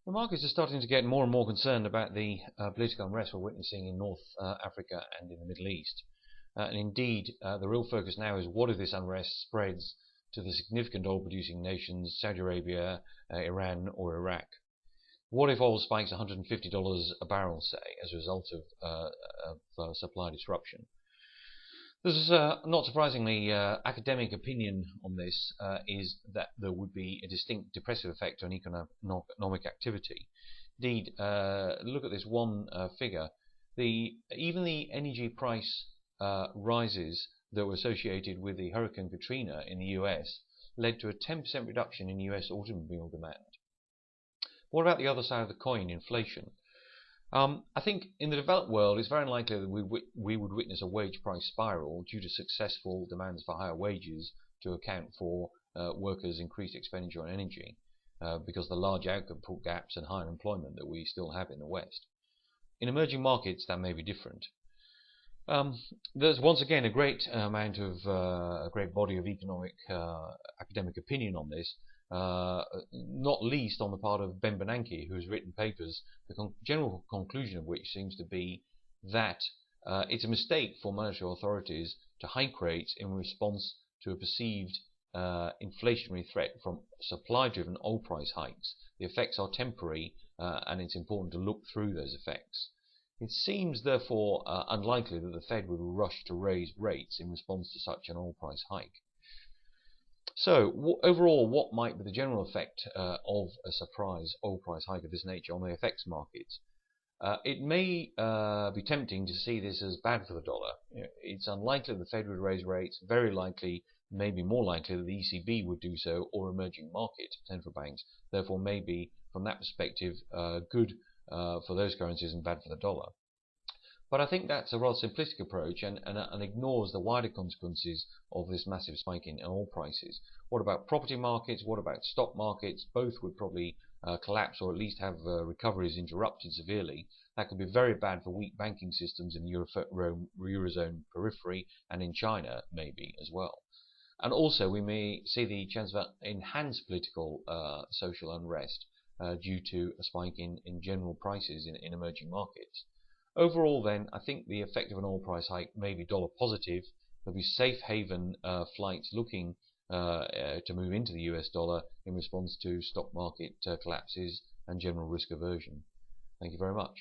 The markets are starting to get more and more concerned about the political unrest we're witnessing in North Africa and in the Middle East. And indeed, the real focus now is what if this unrest spreads to the significant oil-producing nations, Saudi Arabia, Iran or Iraq? What if oil spikes $150 a barrel, say, as a result of supply disruption? There's not surprisingly, academic opinion on this is that there would be a distinct depressive effect on economic activity. Indeed, look at this one figure. Even the energy price rises that were associated with the Hurricane Katrina in the US led to a 10% reduction in US automobile demand. What about the other side of the coin, inflation? I think in the developed world, it's very unlikely that we would witness a wage price spiral due to successful demands for higher wages to account for workers' increased expenditure on energy, because of the large output gaps and higher employment that we still have in the West. In emerging markets, that may be different. There's once again a great amount of a great body of economic academic opinion on this. Not least on the part of Ben Bernanke, who has written papers, the general conclusion of which seems to be that it's a mistake for monetary authorities to hike rates in response to a perceived inflationary threat from supply-driven oil price hikes. The effects are temporary, and it's important to look through those effects. It seems, therefore, unlikely that the Fed would rush to raise rates in response to such an oil price hike. So, overall, what might be the general effect of a surprise oil price hike of this nature on the FX markets? It may be tempting to see this as bad for the dollar. It's unlikely that the Fed would raise rates, very likely, maybe more likely that the ECB would do so, or emerging market central banks. Therefore, maybe, from that perspective, good for those currencies and bad for the dollar. But I think that's a rather simplistic approach and ignores the wider consequences of this massive spike in oil prices. What about property markets? What about stock markets? Both would probably collapse or at least have recoveries interrupted severely. That could be very bad for weak banking systems in the Eurozone periphery and in China maybe as well. And also we may see the chance of enhanced political social unrest due to a spike in general prices in emerging markets. Overall, then, I think the effect of an oil price hike may be dollar positive. There'll be safe haven flights looking to move into the US dollar in response to stock market collapses and general risk aversion. Thank you very much.